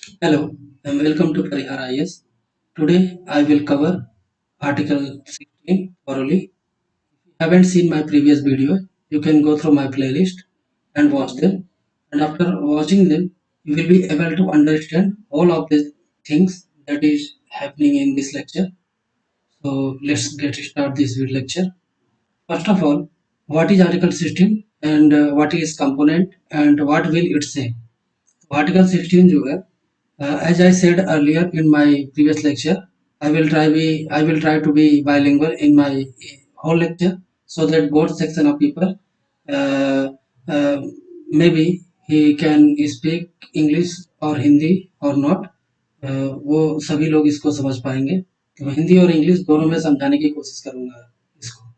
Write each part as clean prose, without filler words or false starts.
Hello and welcome to Parihar IS. Today I will cover Article 16 thoroughly. If you haven't seen my previous video, you can go through my playlist and watch them. And after watching them, you will be able to understand all of the things that is happening in this lecture. So let's get start this video lecture. First of all, what is Article 16 and what is component and what will it say? Article 16 जो है, as I said earlier in my previous lecture, I will try to be bilingual in my whole lecture so that both section of people uh, uh, maybe he can speak English or Hindi or not, वो सभी लोग इसको समझ पाएंगे। तो हिंदी और English दोनों में समझाने की कोशिश करूंगा इसको।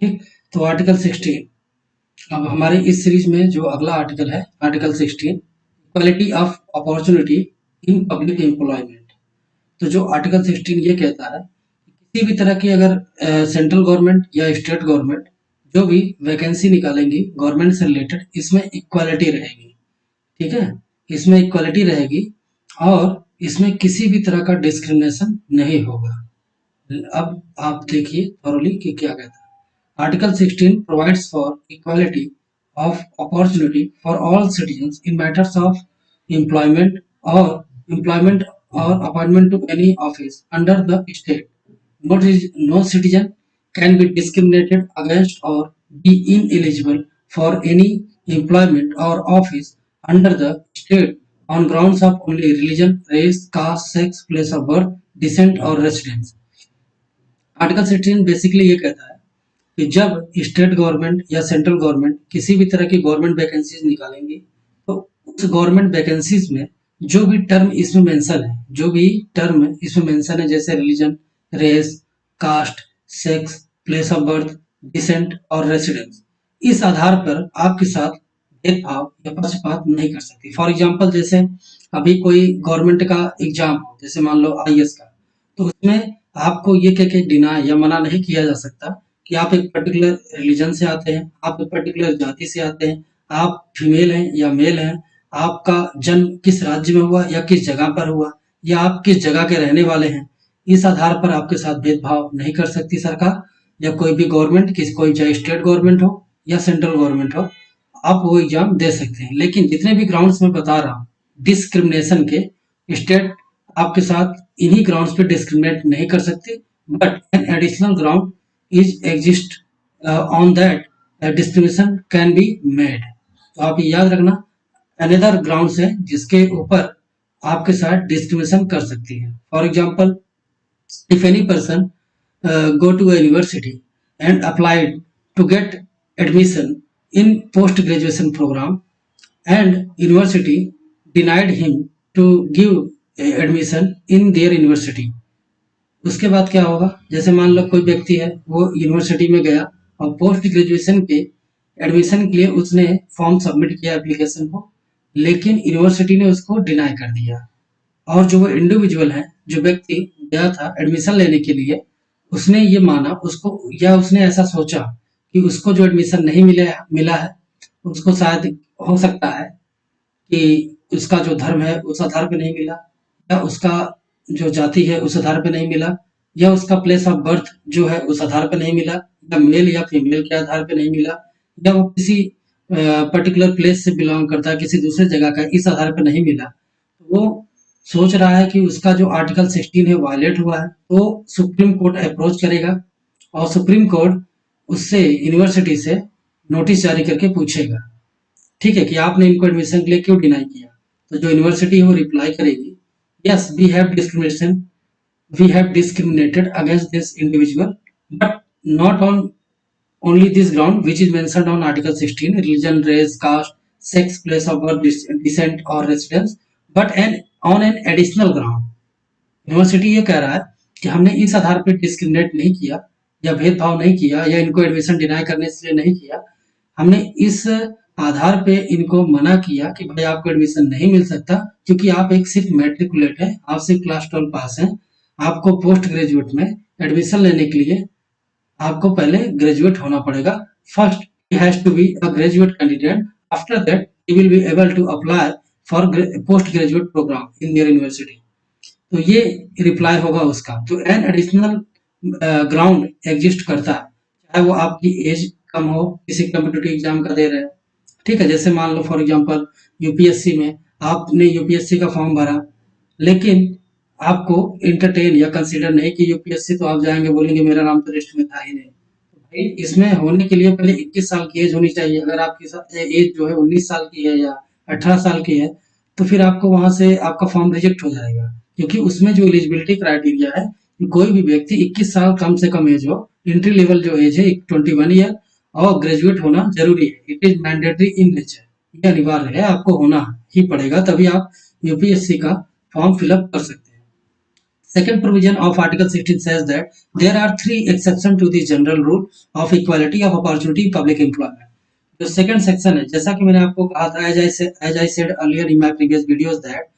ठीक, तो आर्टिकल 16 अब हमारे इस सीरीज में जो अगला आर्टिकल है article 16 equality of opportunity in public employment. तो जो आर्टिकल 16 ये कहता है कि किसी भी तरह की अगर सेंट्रल गवर्नमेंट या स्टेट गवर्नमेंट जो भी वैकेंसी निकालेंगी गवर्नमेंट से रिलेटेड, इसमें इक्वालिटी रहेगी। ठीक है, इसमें इक्वालिटी रहेगी और इसमें किसी भी तरह का डिस्क्रिमिनेशन नहीं होगा। अब आप देखिए थॉरली कि क्या कहता है। Article 16 provides for equality of opportunity for all citizens in matters of employment or employment or appointment to any office under the state. No citizen can be discriminated against or be ineligible for any employment or office under the state on grounds of only religion, race, caste, sex, place of birth, descent or residence. Article 16 basically ये कहता है कि जब state government या central government किसी भी तरह की गवर्नमेंट वैकेंसीज निकालेंगी तो उस गवर्नमेंट वैकेंसीज में जो भी टर्म इसमें मेंशन है, जो भी टर्म इसमें मेंशन है, जैसे religion, race, caste, sex, place of birth, descent और रेसिडेंस, इस आधार पर आपके साथ भेदभाव या पक्षपात नहीं कर सकती। फॉर एग्जाम्पल, जैसे अभी कोई गवर्नमेंट का एग्जाम हो, जैसे मान लो IAS का, तो उसमें आपको ये कह के डिनाई या मना नहीं किया जा सकता कि आप एक पर्टिकुलर रिलीजन से आते हैं, आप एक पर्टिकुलर जाति से आते हैं, आप फीमेल हैं या मेल हैं, आपका जन्म किस राज्य में हुआ या किस जगह पर हुआ, या आप किस जगह के रहने वाले हैं। इस आधार पर आपके साथ भेदभाव नहीं कर सकती सरकार या कोई भी गवर्नमेंट, कोई चाहे स्टेट गवर्नमेंट हो या सेंट्रल गवर्नमेंट हो, आप वो एग्जाम दे सकते हैं। लेकिन जितने भी ग्राउंड्स में बता रहा हूँ डिस्क्रिमिनेशन के, स्टेट आपके साथ इन्हीं ग्राउंड्स पे डिस्क्रिमिनेट नहीं कर सकती, but an additional ground is exist on that discrimination can be made. तो आप ये याद रखना, अनदर ग्राउंड्स है जिसके ऊपर आपके साथ डिस्क्रिमिनेशन कर सकती है। For example, if any person go to a university and applied to get admission in post graduation program and university denied him to give admission in their university, उसके बाद क्या होगा। जैसे मान लो कोई व्यक्ति है, वो यूनिवर्सिटी में गया और पोस्ट ग्रेजुएशन के एडमिशन के लिए उसने फॉर्म सबमिट किया एप्लीकेशन को, लेकिन यूनिवर्सिटी ने उसको डिनाई कर दिया। और जो वो इंडिविजुअल है, जो व्यक्ति गया था एडमिशन लेने के लिए, उसने ये माना उसको, या उसने ऐसा सोचा कि उसको जो एडमिशन नहीं मिला है, उसको शायद हो सकता है कि उसका जो धर्म है उस आधार पे नहीं मिला, या उसका जो जाति है उस आधार पे नहीं मिला, या उसका प्लेस ऑफ बर्थ जो है उस आधार पे नहीं मिला, या मेल या फीमेल के आधार पे नहीं मिला, या वो किसी पर्टिकुलर प्लेस से बिलोंग करता है, किसी दूसरे जगह का, इस आधार पे नहीं मिला। तो वो सोच रहा है कि उसका जो आर्टिकल 16 है वायलेट हुआ है, तो सुप्रीम कोर्ट अप्रोच करेगा और सुप्रीम कोर्ट उससे यूनिवर्सिटी से नोटिस जारी करके पूछेगा, ठीक है, कि आपने इनको एडमिशन के लिए क्यों डिनाई किया। तो जो यूनिवर्सिटी है वो रिप्लाई करेगी, yes we have discrimination, we have discriminated against this individual, but not on only this ground which is mentioned on Article 16, religion, race, caste, sex, place of birth, descent or residence, but on an additional ground। University ये कह रहा है कि हमने इस आधार पर discriminate नहीं किया या भेदभाव नहीं किया या इनको एडमिशन डिनाई करने से नहीं किया, हमने इस आधार पे इनको मना किया कि भाई आपको एडमिशन नहीं मिल सकता क्योंकि आप एक सिर्फ मैट्रिकुलेट है, आप सिर्फ क्लास 12 पास हैं, आपको पोस्ट ग्रेजुएट में एडमिशन लेने के लिए आपको पहले ग्रेजुएट होना पड़ेगा। First he has to be a graduate candidate, after that he will be able to apply for post graduate programme in your university. तो ये रिप्लाई होगा उसका। तो एन एडिशनल ग्राउंड एग्जिस्ट करता है, चाहे वो आपकी एज कम हो, किसी कम्पिटिटिव एग्जाम का दे रहे हैं, ठीक है। जैसे मान लो फॉर एग्जांपल यूपीएससी में आपने यूपीएससी का फॉर्म भरा, लेकिन आपको एंटरटेन या कंसीडर नहीं कि यूपीएससी, तो आप जाएंगे बोलेंगे मेरा नाम तो लिस्ट में था ही नहीं। तो भाई इसमें होने के लिए पहले 21 साल की एज होनी चाहिए। अगर आपकी एज जो है 19 साल की है या 18 साल की है, तो फिर आपको वहां से आपका फॉर्म रिजेक्ट हो जाएगा, क्योंकि उसमें जो एलिजिबिलिटी क्राइटेरिया है कि कोई भी व्यक्ति 21 साल कम से कम एज हो, एंट्री लेवल जो एज है 21 ईयर, और ग्रेजुएट होना जरूरी है। It is mandatory in nature, ये अनिवार्य है, आपको होना ही पड़ेगा, तभी आप यूपीएससी का फॉर्म फिलअप कर सकते हैं। Second provision of Article 16 says that there are three exceptions to the general rule of equality of opportunity in public employment. जो सेकंड सेक्शन है, जैसा कि मैंने आपको कहा था, as I said earlier in my previous videos, that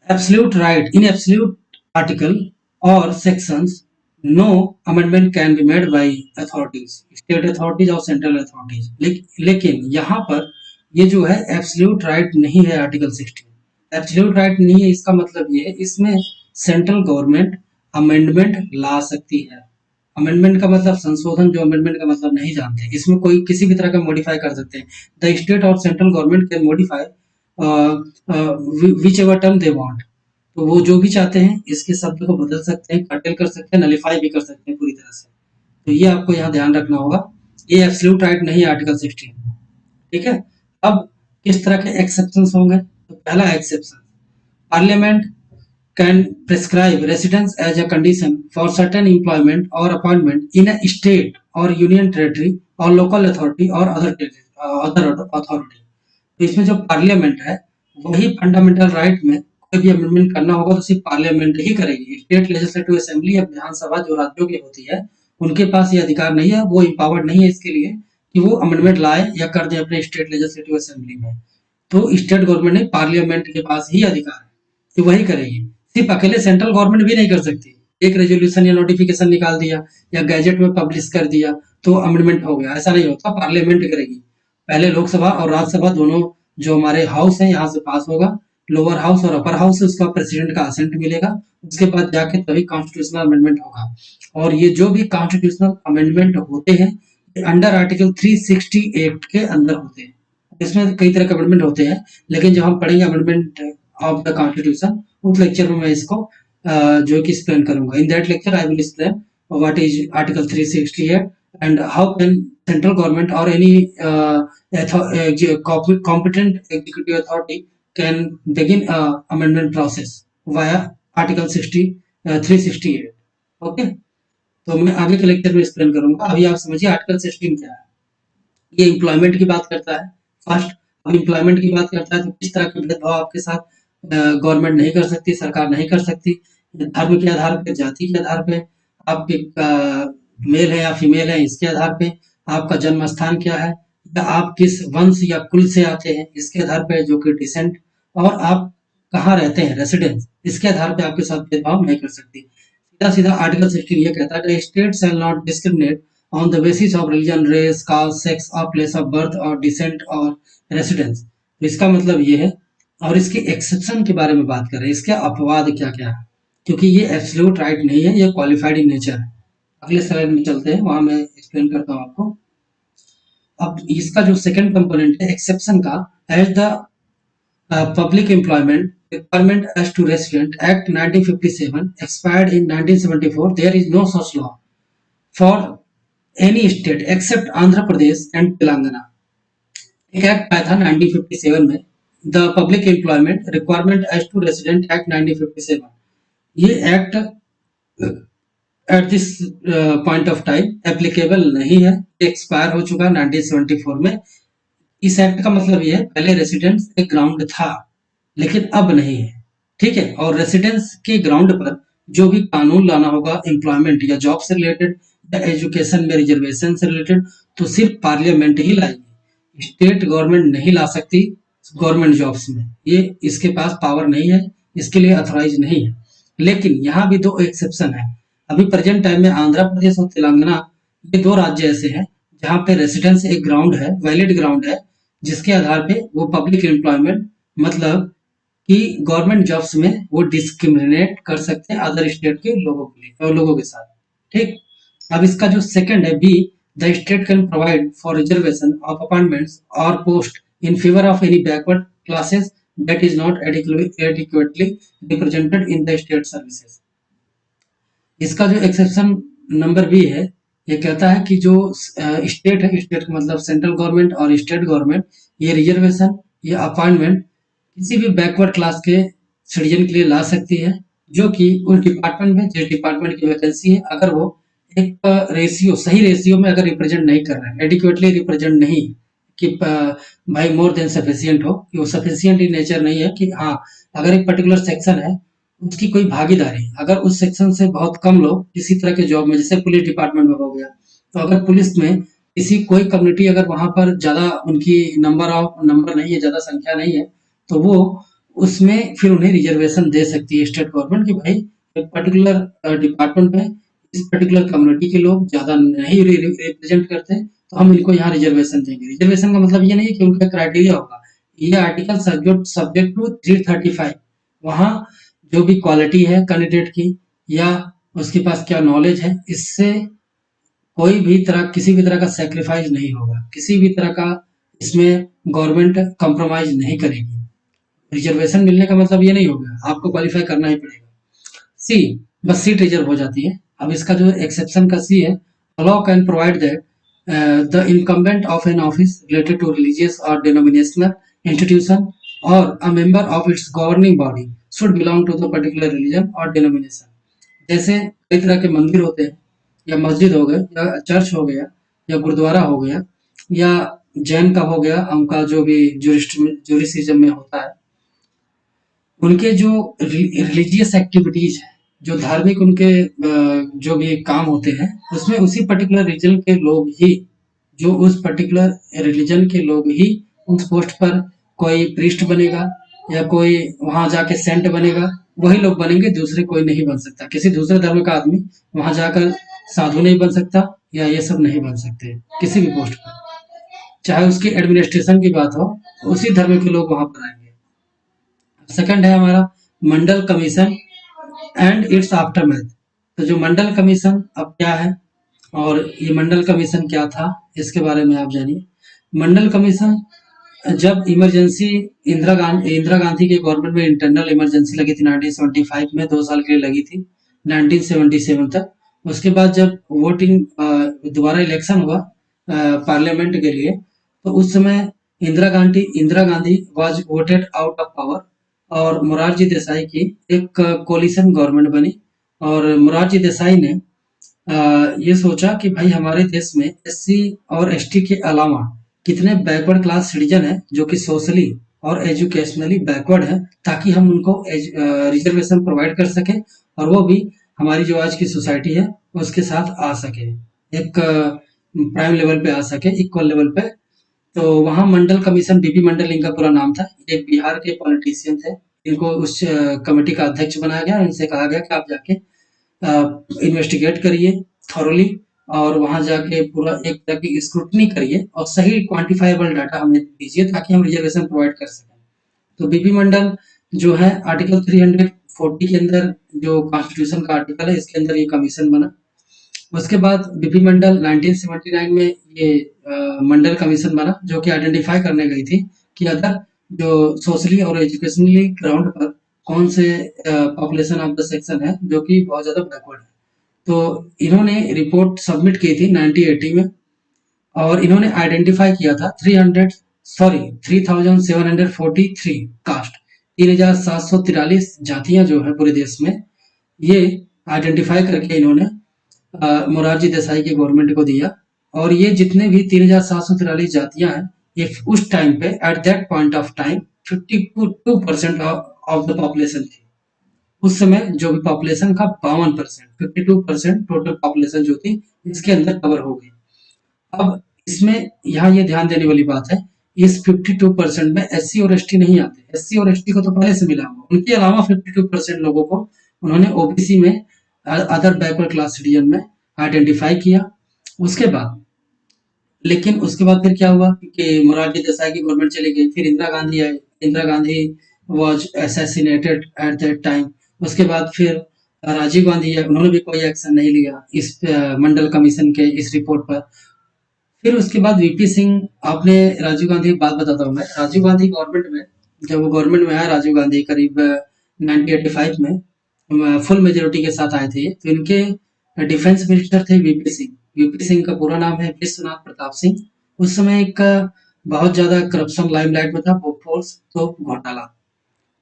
absolute right in absolute article or sections, no amendment can be made by authorities, state authorities और central authorities. लेकिन यहाँ पर ये जो है एब्सोल्यूट राइट नहीं है। आर्टिकल 16 एब्सोल्यूट राइट नहीं है, इसका मतलब ये है इसमें सेंट्रल गवर्नमेंट अमेंडमेंट ला सकती है। अमेंडमेंट का मतलब संशोधन, जो अमेंडमेंट का मतलब नहीं जानते, इसमें कोई किसी भी तरह का मॉडिफाई कर सकते हैं। द स्टेट और central government can modify which ever term they want. तो वो जो भी चाहते हैं इसके शब्द को बदल सकते हैं, कर्टेल कर सकते हैं, नलिफाई भी कर सकते हैं पूरी तरह से। तो ये आपको यहाँ ध्यान रखना होगा, ये एब्सोल्यूट राइट नहीं है आर्टिकल 16, ठीक है। अब किस तरह के एक्सेप्शंस होंगे? तो पहला exception, parliament can prescribe residence as a condition for certain employment or appointment in a state or union territory or local authority or other authority। तो इसमें जो पार्लियामेंट है वही फंडामेंटल राइट में कोई भी अमेंडमेंट करना होगा तो सिर्फ पार्लियामेंट ही करेगी। स्टेट लेजिस्लेटिव असेंबली या विधानसभा जो राज्यों की होती है उनके पास ये अधिकार नहीं है, वो इम्पावर्ड नहीं है इसके लिए कि वो अमेंडमेंट लाए या कर दे अपने स्टेट लेजिस्लेटिव असेंबली में। तो स्टेट गवर्नमेंट ने पार्लियामेंट के पास ही अधिकार है कि वही करेगी। सिर्फ अकेले सेंट्रल गवर्नमेंट भी नहीं कर सकती। एक रेजोल्यूशन या नोटिफिकेशन निकाल दिया या गैजेट में पब्लिश कर दिया तो अमेंडमेंट हो गया, ऐसा नहीं होता, पार्लियामेंट करेगी। पहले लोकसभा और राज्यसभा दोनों जो हमारे हाउस है यहाँ से पास होगा, लोअर हाउस और अपर हाउस, उसका प्रेसिडेंट का असेंट मिलेगा, उसके बाद जाके तभी कॉन्स्टिट्यूशनल अमेंडमेंट होगा। और ये जो भी कॉन्स्टिट्यूशनल अमेंडमेंट होते हैं अंडर आर्टिकल 360 एक्ट के अंदर होते हैं। इसमें कई तरह के अमेंडमेंट होते हैं, लेकिन जब हम पढ़ेंगे अमेंडमेंट ऑफ द कॉन्स्टिट्यूशन उस लेक्चर में मैं इसको जो कि एक्सप्लेन करूंगा। In that lecture I will explain what is article 368 and how can central government और any competent executive authority can begin amendment process via article 368। Okay, तो मैं आगे के लेक्चर में एक्सप्लेन करूंगा। अभी आप समझिए आर्टिकल 16 क्या है। ये एम्प्लॉयमेंट की बात करता है। फर्स्ट, अब एम्प्लॉयमेंट की बात करता है तो किस तरह के भेदभाव आपके साथ गवर्नमेंट नहीं कर सकती, सरकार नहीं कर सकती। धर्म के आधार पे, जाति के आधार पे, आपके मेल है या फीमेल है इसके आधार पे, आपका जन्म स्थान क्या है, या आप किस वंश या कुल से आते हैं इसके आधार पे, जो कि डिसेंट, और आप कहाँ रहते हैं रेसिडेंस, इसके आधार पे आपके साथ भेदभाव नहीं कर सकती। सीधा सीधा आर्टिकल 16 ये कहता है state shall not discriminate on the basis of religion, race, caste, sex or place of birth or descent or residence। तो इसका मतलब ये है, और इसके एक्सेप्शन के बारे में बात कर रहे हैं, इसके अपवाद क्या क्या है, क्योंकि ये एब्सोल्यूट राइट नहीं है, ये क्वालिफाइड इन नेचर है। अगले स्लाइड में चलते हैं, वहां मैं एक्सप्लेन करता हूँ आपको। अब इसका जो सेकंड कंपोनेंट है एक्सेप्शन का, as the public employment requirement as to resident act 1957 expired in 1974, there is no such law for any state except Andhra Pradesh and Telangana. एक एक्ट आया था 1957 में, the public employment requirement as to resident act 1957। ये act at this point of time applicable नहीं है, expire हो चुका 1974 में। इस एक्ट का मतलब ये है पहले रेसिडेंस एक ग्राउंड था लेकिन अब नहीं है, ठीक है। और रेसिडेंस के ग्राउंड पर जो भी कानून लाना होगा एम्प्लॉयमेंट या जॉब से रिलेटेड या एजुकेशन में रिजर्वेशन से रिलेटेड, तो सिर्फ पार्लियामेंट ही लाएगी, स्टेट गवर्नमेंट नहीं ला सकती गवर्नमेंट जॉब्स में, ये इसके पास पावर नहीं है, इसके लिए अथोराइज नहीं है। लेकिन यहाँ भी दो एक्सेप्शन है। अभी प्रेजेंट टाइम में आंध्र प्रदेश और तेलंगाना ये दो राज्य ऐसे हैं जहाँ पे रेसिडेंस एक ग्राउंड है, वैलिड ग्राउंड है, जिसके आधार पे वो पब्लिक एम्प्लॉयमेंट मतलब कि गवर्नमेंट जॉब्स में वो डिस्क्रिमिनेट कर सकते हैं अदर स्टेट के लोगों के लिए और लोगों के साथ। ठीक। अब इसका जो सेकंड है B, the state can provide for reservation of appointments और post in favour of any backward classes that is not adequately represented in the state services. इसका जो एक्सेप्शन नंबर बी है, ये कहता है कि जो स्टेट है, स्टेट का मतलब सेंट्रल गवर्नमेंट और स्टेट गवर्नमेंट, ये रिजर्वेशन या अपॉइंटमेंट किसी भी बैकवर्ड क्लास के सिटीजन के लिए ला सकती है, जो कि उस डिपार्टमेंट में जिस डिपार्टमेंट की वैकेंसी है, अगर वो एक रेशियो सही रेशियो में अगर रिप्रेजेंट नहीं कर रहा है, एडिक्वेटली रिप्रेजेंट नहीं कि भाई मोर देन सफिशियंट हो, कि वो सफिशियंट इन नेचर नहीं है कि हाँ अगर एक पर्टिकुलर सेक्शन है उसकी कोई भागीदारी, अगर उस सेक्शन से बहुत कम लोग किसी तरह के जॉब में, जैसे पुलिस डिपार्टमेंट में हो गया, तो अगर पुलिस में किसी कोई कम्युनिटी अगर वहां पर ज्यादा उनकी नंबर नहीं है, ज्यादा संख्या नहीं है, तो वो उसमें फिर उन्हें रिजर्वेशन दे सकती है स्टेट गवर्नमेंट कि भाई एक पर्टिकुलर डिपार्टमेंट में इस पर्टिकुलर कम्युनिटी के लोग ज्यादा नहीं रिप्रेजेंट करते, तो हम इनको यहाँ रिजर्वेशन देंगे। रिजर्वेशन का मतलब ये नहीं है कि उनका क्राइटेरिया होगा, ये आर्टिकल सब्जेक्ट टू 335, वहाँ जो भी क्वालिटी है कैंडिडेट की या उसके पास क्या नॉलेज है, इससे कोई भी तरह किसी भी तरह का सैक्रिफाइस नहीं होगा, किसी भी तरह का इसमें गवर्नमेंट कंप्रोमाइज नहीं करेगी। रिजर्वेशन मिलने का मतलब ये नहीं होगा आपको क्वालिफाई करना ही पड़ेगा। सी, बस सीट रिजर्व हो जाती है। अब इसका जो एक्सेप्शन का सी है, law can provide that the incumbent of an office related to religious और डिनोमिनेशनल इंस्टीट्यूशन और a member of its governing body should belong to the particular religion और डिनोमिनेशन। जैसे कई तरह के मंदिर होते हैं, या मस्जिद हो गए, या चर्च हो गया, या गुरुद्वारा हो गया, या जैन का हो गया, उनका जो भी जुरिस्टिक्शन में होता है, उनके जो रिलीजियस एक्टिविटीज है, जो धार्मिक उनके जो भी काम होते हैं, उसमें उसी पर्टिकुलर रीजन के लोग ही, जो उस पर्टिकुलर रिलीजन के लोग ही उस पोस्ट पर, कोई प्रीस्ट बनेगा या कोई वहां जाके सेंट बनेगा, वही लोग बनेंगे, दूसरे कोई नहीं बन सकता। किसी दूसरे धर्म का आदमी वहां जाकर साधु नहीं बन सकता, या ये सब नहीं बन सकते किसी भी पोस्ट पर, चाहे उसकी एडमिनिस्ट्रेशन की बात हो, उसी धर्म के लोग वहां पर आएंगे। सेकंड है हमारा मंडल कमीशन एंड इट्स आफ्टरमैथ। तो जो मंडल कमीशन अब क्या है और ये मंडल कमीशन क्या था, इसके बारे में आप जानिए। मंडल कमीशन, जब इमरजेंसी इंदिरा गांधी के गवर्नमेंट में इंटरनल इमरजेंसी लगी थी 1975 में, 2 साल के लिए लगी थी 1977 तक। उसके बाद जब वोटिंग दोबारा इलेक्शन हुआ पार्लियामेंट के लिए, तो उस समय Indira Gandhi was voted out of power और मोरारजी देसाई की एक कोलिशन गवर्नमेंट बनी। और मोरारजी देसाई ने ये सोचा कि भाई हमारे देश में एससी और एसटी के अलावा कितने बैकवर्ड क्लास सिटीजन हैं जो कि सोशली और एजुकेशनली बैकवर्ड हैं, ताकि हम उनको रिजर्वेशन प्रोवाइड कर सके और वो भी हमारी जो आज की सोसाइटी है उसके साथ आ सके, एक प्राइम लेवल पे आ सके, इक्वल लेवल पे। तो वहाँ मंडल कमीशन, बीपी मंडल इनका पूरा नाम था, एक बिहार के पॉलिटिशियन थे, इनको उस कमेटी का अध्यक्ष बनाया गया। इनसे कहा गया कि आप जाके इन्वेस्टिगेट करिए थॉरोली, और वहां जाके पूरा एक तरह की स्क्रूटनी करिए और सही क्वांटिफाइबल डाटा हमें दीजिए, ताकि हम रिजर्वेशन प्रोवाइड कर सकें। तो बीपी मंडल जो है आर्टिकल 340 के अंदर, जो कॉन्स्टिट्यूशन का आर्टिकल है, इसके अंदर ये कमीशन बना। उसके बाद बीपी मंडल 1979 में ये मंडल कमीशन बना, जो कि आइडेंटिफाई करने गई थी कि अदर जो सोशली और एजुकेशनली ग्राउंड पर कौन से पॉपुलेशन ऑफ द सेक्शन है जो कि बहुत ज्यादा बैकवर्ड है। तो इन्होंने रिपोर्ट सबमिट की थी 1980 में, और इन्होंने आइडेंटिफाई किया था 3743 कास्ट, 3743 जातियां जो है पूरे देश में, ये आइडेंटिफाई करके इन्होंने मोरारजी देसाई की गवर्नमेंट को दिया। और ये जितने भी 3743 जातियां हैं, ये उस टाइम पे at that point of time 52% of the population थी। उस समय जो भी पॉपुलेशन का 52%, 52% टोटल पॉपुलेशन जो थी इसके अंदर कवर हो गई। अब इसमें यहाँ ये ध्यान देने वाली बात है, इस 52% में एससी और एसटी नहीं आते। एससी और एसटी को तो पहले से मिला हुआ, उनके अलावा 52% लोगों को उन्होंने ओबीसी में, अदर बैकवर्ड क्लास सिटीजन में आइडेंटिफाई किया। उसके बाद लेकिन उसके बाद फिर क्या हुआ कि मोरारजी देसाई की गवर्नमेंट चली गई, फिर इंदिरा गांधी आई। Indira Gandhi was assassinated at that time. उसके बाद फिर राजीव गांधी है, उन्होंने भी कोई एक्शन नहीं लिया इस मंडल कमीशन के इस रिपोर्ट पर। फिर उसके बाद वीपी सिंह, आपने राजीव गांधी की बात बताता हूँ मैं। राजीव गांधी गवर्नमेंट में, जब वो गवर्नमेंट में आया राजीव गांधी करीब 1985 में फुल मेजोरिटी के साथ आए थे ये। तो इनके डिफेंस मिनिस्टर थे वीपी सिंह। वीपी सिंह का पूरा नाम है विश्वनाथ प्रताप सिंह। उस समय एक बहुत ज्यादा करप्शन लाइमलाइट में था, बोफोर्स तोप घोटाला।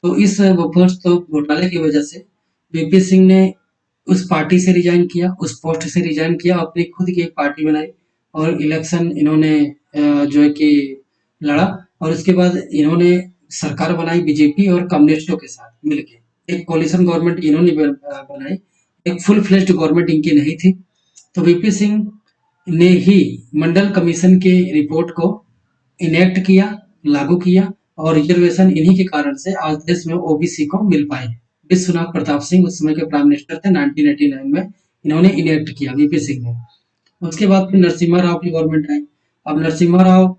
तो इस बोफोर्स तोप घोटाले की वजह से वीपी सिंह ने उस पार्टी से रिजाइन किया, उस पोस्ट से रिजाइन किया, अपनी खुद की एक पार्टी बनाई और इलेक्शन इन्होंने जो है कि लड़ा। और उसके बाद इन्होंने सरकार बनाई बीजेपी और कम्युनिस्टों के साथ मिलके। एक कोलिशन गवर्नमेंट इन्होंने बनाई, एक फुल फ्लेज्ड गवर्नमेंट इनकी नहीं थी। तो वीपी सिंह ने ही मंडल कमीशन के रिपोर्ट को इनेक्ट किया, लागू किया, और रिजर्वेशन इन्हीं के कारण से आज देश में ओबीसी को मिल पाए। विश्वनाथ प्रताप सिंह उस समय के प्राइम मिनिस्टर थे 1989 में, इन्होंने इनेक्ट किया वीपी सिंह ने। उसके बाद फिर नरसिम्हा राव की गवर्नमेंट आई। अब नरसिम्हा राव,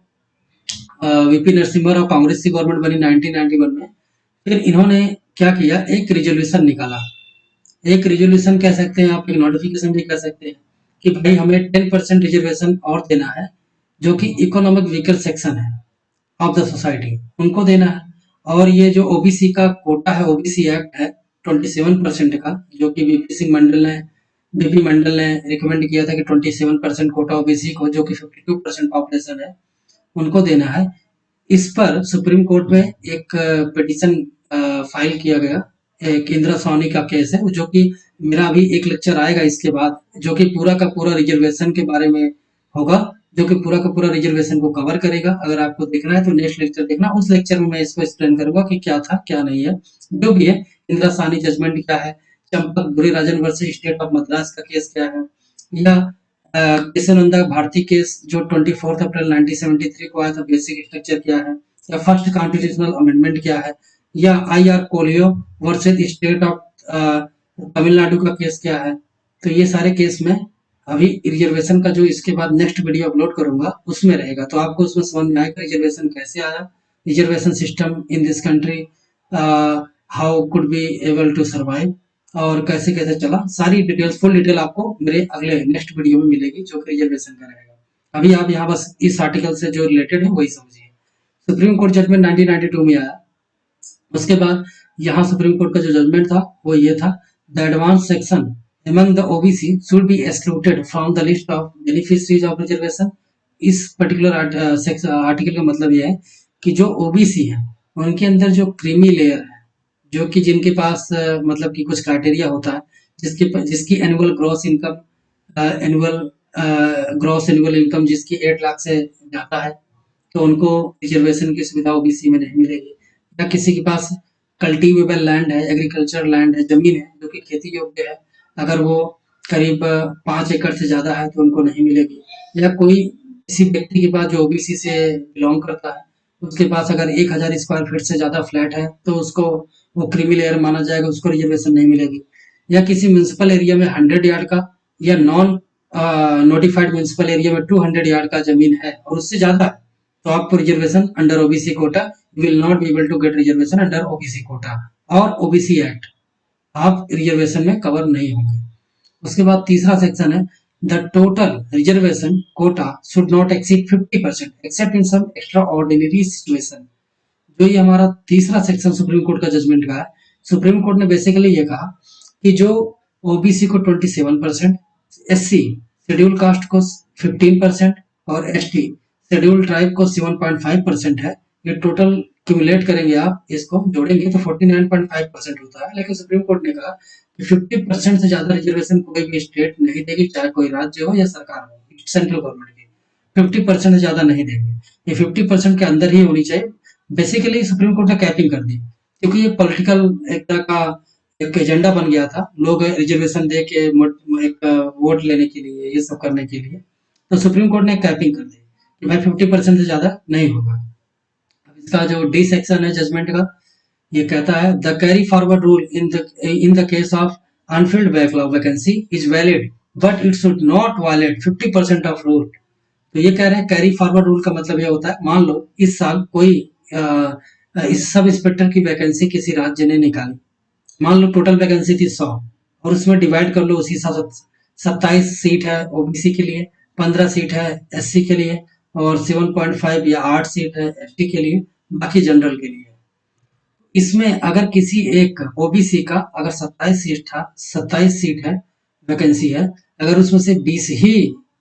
वीपी नरसिम्हा राव कांग्रेस की गवर्नमेंट बनी 1991 में। फिर इन्होंने क्या किया, एक रिजोल्यूशन निकाला। एक रिजोल्यूशन कह सकते हैं आप, एक नोटिफिकेशन भी कह सकते हैं कि भाई हमें 10% रिजर्वेशन और देना है, जो कि इकोनॉमिक वीकर सेक्शन है ऑफ द सोसाइटी, उनको देना है। और ये जो ओबीसी का कोटा है, ओबीसी एक्ट है 27% का, जो कि बीपी मंडल ने रिकमेंड किया था कि 27% कोटा ओबीसी को, जो कि 52% पॉपुलेशन है, उनको देना है। इस पर सुप्रीम कोर्ट में एक पिटीशन फाइल किया गया। एक इंदिरा सोनी का केस है, जो कि मेरा अभी एक लेक्चर आएगा इसके बाद, जो कि पूरा का पूरा रिजर्वेशन के बारे में होगा, जो कि पूरा का पूरा रिजर्वेशन को कवर करेगा। अगर आपको देखना है तो नेक्स्ट लेक्चर देखना, उस लेक्चर में मैं इसको एक्सप्लेन करूंगा कि क्या था क्या नहीं है। जो भी है, इंदिरा सानी जजमेंट क्या है, Champakam Dorairajan versus state of Madras का केस क्या है, या केशवानंद भारती केस जो 24 अप्रैल 1973 को आया था, बेसिक स्ट्रक्चर क्या है, या फर्स्ट कॉन्स्टिट्यूशनल अमेंडमेंट क्या है, या IR Coelho versus state of Tamil Nadu का केस क्या है। तो ये सारे केस में अभी रिजर्वेशन का जो इसके बाद नेक्स्ट वीडियो अपलोड करूंगा उसमें रहेगा, तो आपको उसमें समझ में आएगा रिजर्वेशन कैसे आया, reservation system in this country how could be able to survive, और कैसे कैसे चला। सारी डिटेल्स, फुल डिटेल आपको मेरे अगले नेक्स्ट वीडियो में मिलेगी, जो कि रिजर्वेशन का रहेगा। अभी आप यहाँ बस इस आर्टिकल से जो रिलेटेड है वही समझिए। सुप्रीम कोर्ट जजमेंट 1992 में आया। उसके बाद यहाँ सुप्रीम कोर्ट का जो जजमेंट था वो ये था, the advance section among the OBC should be excluded from the list of beneficiaries of reservation। इस पर्टिकुलर आर्टिकल का मतलब यह है कि जो ओबीसी है उनके अंदर जो क्रीमी लेयर है, जो कि जिनके पास मतलब कि कुछ क्राइटेरिया होता है, जिसकी एनुअल ग्रॉस इनकम जिसकी 8 लाख से ज्यादा है, तो उनको रिजर्वेशन की सुविधा ओबीसी में नहीं मिलेगी। या किसी के पास कल्टीवेबल लैंड है, एग्रीकल्चर लैंड है, जमीन है जो कि खेती योग्य है, अगर वो करीब 5 एकड़ से ज्यादा है तो उनको नहीं मिलेगी। या कोई किसी व्यक्ति के पास जो ओबीसी से बिलोंग करता है, उसके पास अगर 1000 स्क्वायर फीट से ज्यादा फ्लैट है तो उसको वो क्रीमी लेयर माना जाएगा, उसको रिजर्वेशन नहीं मिलेगी। या किसी म्युनिसिपल एरिया में 100 यार्ड का या नॉन नोटिफाइड म्युनिसिपल एरिया में 200 यार्ड का जमीन है और उससे ज्यादा है, तो आपको reservation under OBC quota will not be able to get reservation under OBC quota और ओबीसी एक्ट, आप रिजर्वेशन में कवर नहीं होंगे। उसके बाद तीसरा सेक्शन है, the total reservation quota should not exceed 50% except in some extraordinary situation. जो ये हमारा तीसरा सेक्शन सुप्रीम कोर्ट का जजमेंट का है, सुप्रीम कोर्ट ने बेसिकली ये कहा कि जो ओबीसी को 27%, एससी शेड्यूल कास्ट को 15% और एसटी शेड्यूल ट्राइब को 7.5% है, ये टोटल क्यूमुलेट करेंगे, आप इसको जोड़ेंगे तो 49.5% होता है। लेकिन सुप्रीम कोर्ट ने कहा कि 50% से ज्यादा रिजर्वेशन कोई भी स्टेट नहीं देगी, चाहे कोई राज्य हो या सरकार हो, सेंट्रल गवर्नमेंट की 50% से ज्यादा नहीं देंगे, ये 50% के अंदर ही होनी चाहिए। बेसिकली सुप्रीम कोर्ट ने कैपिंग कर दी, क्योंकि ये पॉलिटिकल एक तरह का एक एजेंडा बन गया था, लोग रिजर्वेशन दे के एक वोट लेने के लिए, ये सब करने के लिए, तो सुप्रीम कोर्ट ने कैपिंग कर दी कि भाई 50% से ज्यादा नहीं होगा। इसका जो डी सेक्शन है जजमेंट का, ये कहता है, the carry forward rule in the case of unfilled backlog vacancy is valid but it should not violate 50% of rule. तो ये कह रहे हैं कैरी फॉरवर्ड रूल का मतलब ये होता है, मान लो इस साल कोई इस सब इंस्पेक्टर की वैकेंसी किसी राज्य ने निकाली। मान लो टोटल वैकेंसी थी 100 और उसमें डिवाइड कर लो उसी हिसाब से। 27 सीट है ओबीसी के लिए, 15 सीट है एससी के लिए और 7.5 या 8 सीट है एसटी के लिए, बाकी जनरल के लिए। इसमें अगर किसी एक ओबीसी का अगर 27 सीट है, वैकेंसी है, अगर उसमें से 20 ही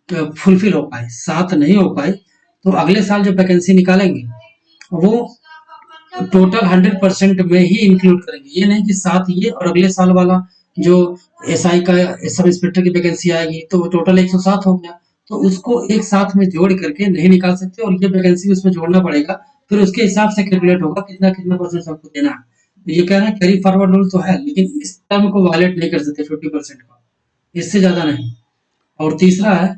फुलफिल हो पाए, 7 नहीं हो पाए, तो अगले साल जो वैकेंसी निकालेंगे वो टोटल 100% में ही इंक्लूड करेंगे। ये नहीं कि 7 ये और अगले साल वाला जो एसआई का सब इंस्पेक्टर की वैकेंसी आएगी तो वो टोटल 107 हो गया, तो उसको एक साथ में जोड़ करके नहीं निकाल सकते और ये वैकेंसी उसमें जोड़ना पड़ेगा। फिर उसके हिसाब से कैलकुलेट होगा कितना कितना परसेंट सबको देना है। तो ये कह रहे हैं कैरी फॉरवर्ड रूल तो है, लेकिन इस टर्म को वायलेट नहीं कर सकते 50% का, इससे ज्यादा नहीं। और तीसरा है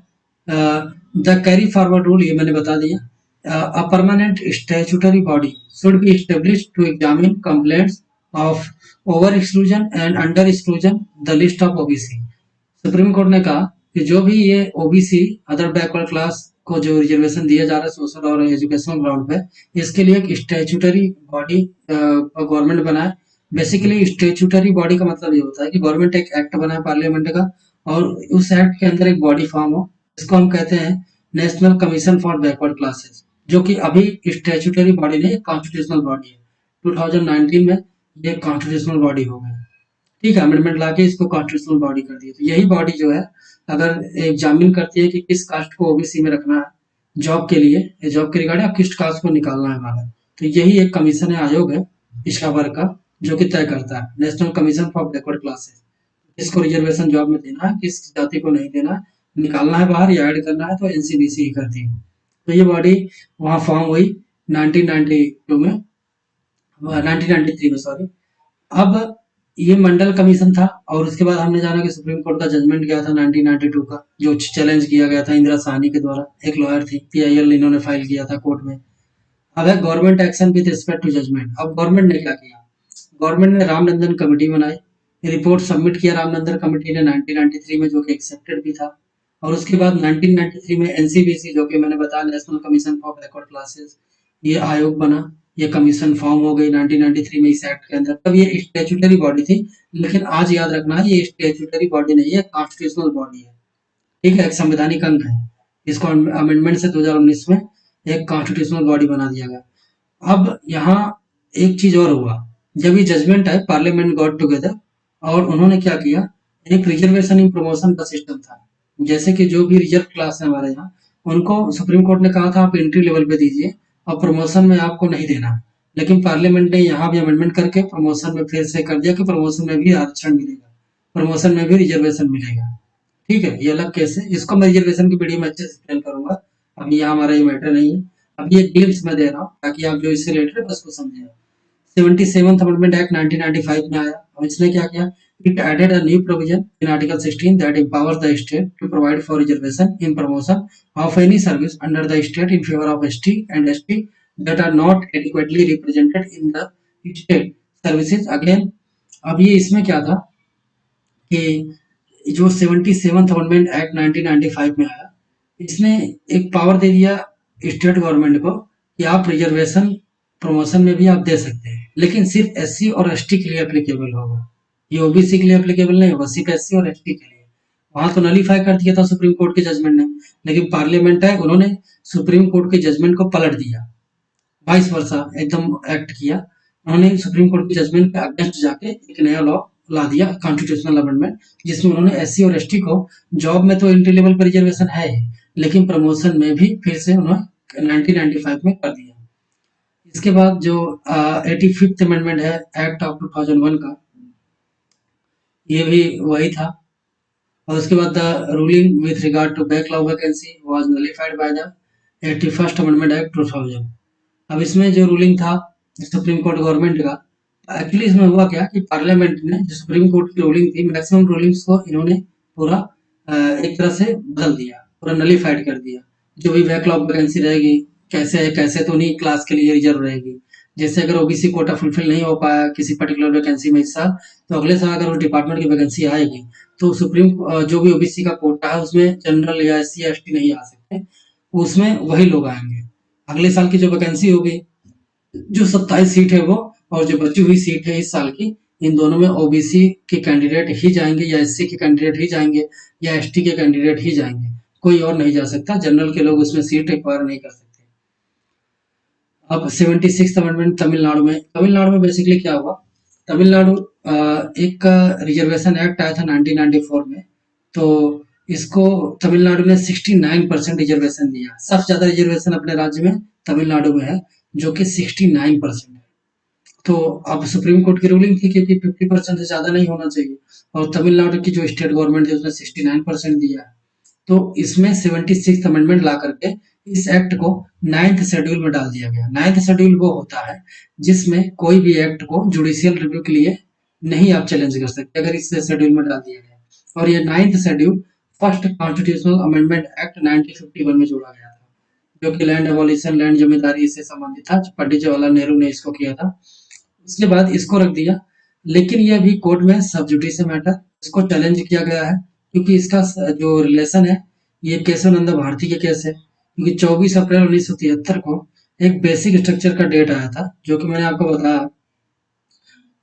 द कैरी फॉरवर्ड रूल, ये मैंने बता दिया। A permanent statutory body should be established to examine complaints of over exclusion and under exclusion the list of OBC। Supreme court ने कहा कि जो भी ये ओबीसी अदर बैकवर्ड क्लास को जो रिजर्वेशन दिया जा रहा है सोशल और एजुकेशनल ग्राउंड पे, इसके लिए एक स्टैट्यूटरी बॉडी गवर्नमेंट बनाए। बेसिकली स्टैट्यूटरी बॉडी का मतलब ये होता है कि गवर्नमेंट एक एक्ट बनाए पार्लियामेंट का और उस एक्ट के अंदर एक बॉडी फॉर्म हो, इसको हम कहते हैं national commission for backward classes, जो कि अभी स्टैट्यूटरी बॉडी नहीं, कॉन्स्टिट्यूशनल बॉडी है। 2019 में ये कॉन्स्टिट्यूशनल बॉडी हो गया। ठीक है, अमेंडमेंट लाके इसको कॉन्स्टिट्यूशनल बॉडी कर दिया। तो यही बॉडी जो है अगर एग्जामिन करती है कि किस कास्ट को ओबीसी में रखना है जॉब के लिए, जॉब के रिगार्डिंग किस कास्ट को निकालना है बाहर, तो यही एक कमीशन है, आयोग है इसका वर्क का, जो कि तय करता है national commission for backward classes, किसको रिजर्वेशन जॉब में देना है, किस जाति को नहीं देना है, निकालना है बाहर या ऐड करना है, तो एनसीबीसी ही करती है। तो ये बॉडी वहां फॉर्म हुई 1992 में, 1993 में सॉरी। अब ये मंडल कमीशन था और उसके बाद हमने जाना कि सुप्रीम कोर्ट का जजमेंट गया था 1992 का, जो चैलेंज किया गया था इंदिरा साहनी के द्वारा, एक लॉयर थी पीआईएल, इन्होंने फाइल किया था कोर्ट में। अब है government action with respect to judgment. अब गवर्नमेंट ने क्या किया, गवर्नमेंट ने रामनंदन कमेटी बनाई, रिपोर्ट सबमिट किया रामनंदन कमेटी ने 1993 में, जो कि एक्सेप्टेड भी था। और उसके बाद 1993 में एनसीबीसी, जो कि मैंने बताया national commission for backward classes, ये आयोग बना, ये कमीशन फॉर्म हो गई 1993 में इस एक्ट के अंदर। तब ये स्टैट्यूटरी बॉडी थी, लेकिन आज याद रखना है ये स्टैट्यूटरी बॉडी नहीं है, कॉन्स्टिट्यूशनल बॉडी है। ठीक है, एक संवैधानिक अंग है। इसको अमेंडमेंट से 2019 में एक कॉन्स्टिट्यूशनल बॉडी बना दिया गया। अब यहाँ एक चीज और हुआ, जब ये जजमेंट है पार्लियामेंट गॉट टुगेदर और उन्होंने क्या किया, एक रिजर्वेशन इन प्रमोशन का सिस्टम था। जैसे कि जो भी रिजर्व क्लास है हमारे यहाँ, उनको सुप्रीम कोर्ट ने कहा था आप एंट्री लेवल पे दीजिए और प्रमोशन में आपको नहीं देना, लेकिन पार्लियामेंट ने यहाँ भी अमेंडमेंट करके प्रमोशन में फिर से कर दिया कि प्रमोशन में भी आरक्षण मिलेगा, प्रमोशन में भी रिजर्वेशन मिलेगा। ठीक है, ये अलग केस है, इसको मैं रिजर्वेशन की वीडियो में अच्छे से एक्सप्लेन करूंगा, अभी यहाँ हमारा ये मैटर नहीं है। अब ये ग्लिम्स में दे रहा हूँ ताकि आप जो इससे रिलेटेड है बस को समझे। 77th अमेंडमेंट एक्ट 1995 में आया और इसने क्या किया, it added a new provision in article 16 that empowers the state to provide for reservation in promotion of any service under the state in favor of ST and ST that are not adequately represented in the state services। Again अब ये इसमें क्या था कि जो 77th amendment act 1995 में आया, इसने एक पावर दे दिया स्टेट गवर्नमेंट को कि आप रिजर्वेशन प्रमोशन में भी आप दे सकते हैं, लेकिन सिर्फ एससी और एसटी के लिए एप्लीकेबल होगा, ये ओबीसी के लिए एप्लीकेबल नहीं होगा, सिर्फ एससी और एसटी के लिए। वहां तो नलीफाई कर दिया था सुप्रीम कोर्ट के जजमेंट ने, लेकिन पार्लियामेंट है उन्होंने सुप्रीम कोर्ट के जजमेंट को पलट दिया, वाइस वर्सा एकदम एक्ट किया। उन्होंने सुप्रीम कोर्ट के जजमेंट के अगेंस्ट जाके एक नया लॉ ला दिया, कॉन्स्टिट्यूशनल अमेंडमेंट, जिसमें उन्होंने एससी और एसटी को जॉब में तो एंट्री लेवल पर रिजर्वेशन है ही, लेकिन प्रमोशन में भी फिर से उन्होंने 1995 में कर दिया। इसके बाद जो 85th अमेंडमेंट है एक्ट ऑफ 2001 का, ये भी वही था। और उसके बाद the ruling with regard to backlog vacancy was nullified by the 81st amendment act 2000। अब इसमें जो रूलिंग था सुप्रीम कोर्ट गवर्नमेंट का, एक्चुअली इसमें हुआ क्या कि पार्लियामेंट ने जो सुप्रीम कोर्ट की रूलिंग थी, मैक्सिमम रूलिंग्स को इन्होंने पूरा एक तरह से बदल दिया, पूरा नलिफाइड कर दिया। जो भी बैकलॉग वैकेंसी रहेगी, कैसे है कैसे तो उन्हीं क्लास के लिए रिजर्व रहेगी। जैसे अगर ओबीसी कोटा फुलफिल नहीं हो पाया किसी पर्टिकुलर वैकेंसी में इस साल, तो अगले साल अगर उस डिपार्टमेंट की वैकेंसी आएगी तो सुप्रीम जो भी ओबीसी का कोटा है उसमें जनरल या एससी या एसटी नहीं आ सकते, उसमें वही लोग आएंगे। अगले साल की जो वैकेंसी होगी जो 27 सीट है वो, और जो बची हुई सीट है इस साल की, इन दोनों में ओबीसी के कैंडिडेट ही जाएंगे, या एससी के कैंडिडेट ही जाएंगे, या एसटी के कैंडिडेट ही जाएंगे, कोई और नहीं जा सकता। जनरल के लोग उसमें सीट एक्वायर नहीं कर सकते। अब 76 अमेंडमेंट तमिलनाडु में बेसिकली क्या हुआ, तमिलनाडु एक रिजर्वेशन एक्ट आया था 1994 में। तो इसको तमिलनाडु ने 69% रिजर्वेशन दिया। सबसे ज्यादा रिजर्वेशन अपने राज्य में तमिलनाडु में है, जो कि 69% है। तो अब सुप्रीम कोर्ट की रूलिंग थी क्योंकि 50% से ज्यादा नहीं होना चाहिए, और तमिलनाडु की जो स्टेट गवर्नमेंट है उसने 69% दिया है। तो इसमें 76th अमेंडमेंट ला करके इस एक्ट को 9th शेड्यूल में डाल दिया गया। 9th शेड्यूल वो होता है जिसमें कोई भी एक्ट को जुडिशियल रिव्यू के लिए नहीं आप चैलेंज कर सकते, अगर इस शेड्यूल में डाल दिया गया। और ये 9th schedule first constitutional amendment act 1951 में जोड़ा गया था, जो कि लैंड एबॉलिशन, लैंड जमींदारी से संबंधित था। पंडित जवाहरलाल नेहरू ने इसको किया था। उसके बाद इसको रख दिया, लेकिन ये अभी कोर्ट में सब जुडिस मैटर, इसको चैलेंज किया गया है क्योंकि इसका जो रिलेशन है ये केशवानंद भारती के केस है। क्योंकि 24 अप्रैल 1973 को एक बेसिक स्ट्रक्चर का डेट आया था, जो कि मैंने आपको बताया,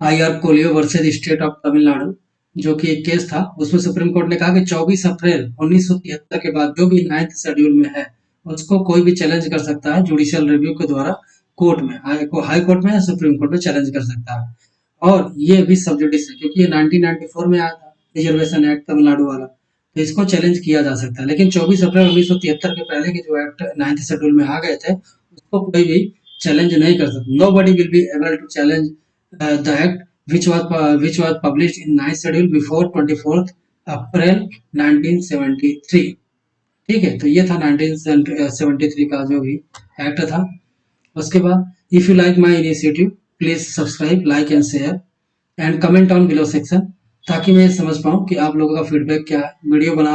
I R Coelho versus state of Tamil Nadu, जो कि एक केस था। उसमें सुप्रीम कोर्ट ने कहा कि 24 अप्रैल 1973 के बाद जो भी 9th शेड्यूल में है उसको कोई भी चैलेंज कर सकता है जुडिशियल रिव्यू के द्वारा कोर्ट में, हाई कोर्ट में या सुप्रीम कोर्ट में चैलेंज कर सकता है। और ये भी सब जुडिस है क्योंकि ये 1994 में आया था रिजर्वेशन एक्ट तमिलनाडु वाला, तो इसको चैलेंज किया जा सकता है। लेकिन 24 अप्रैल 1973 के पहले के जो एक्ट 9th शेड्यूल में आ गए थे उसको कोई भी चैलेंज नहीं कर सकता। Nobody will be able to challenge the act which was published in 9th schedule before 24th अप्रैल 1973। ठीक है, तो ये था 1973 का जो भी एक्ट था। उसके बाद if you like my initiative please subscribe, like and share and comment on below section, ताकि मैं समझ पाऊँ कि आप लोगों का फीडबैक क्या है। वीडियो बना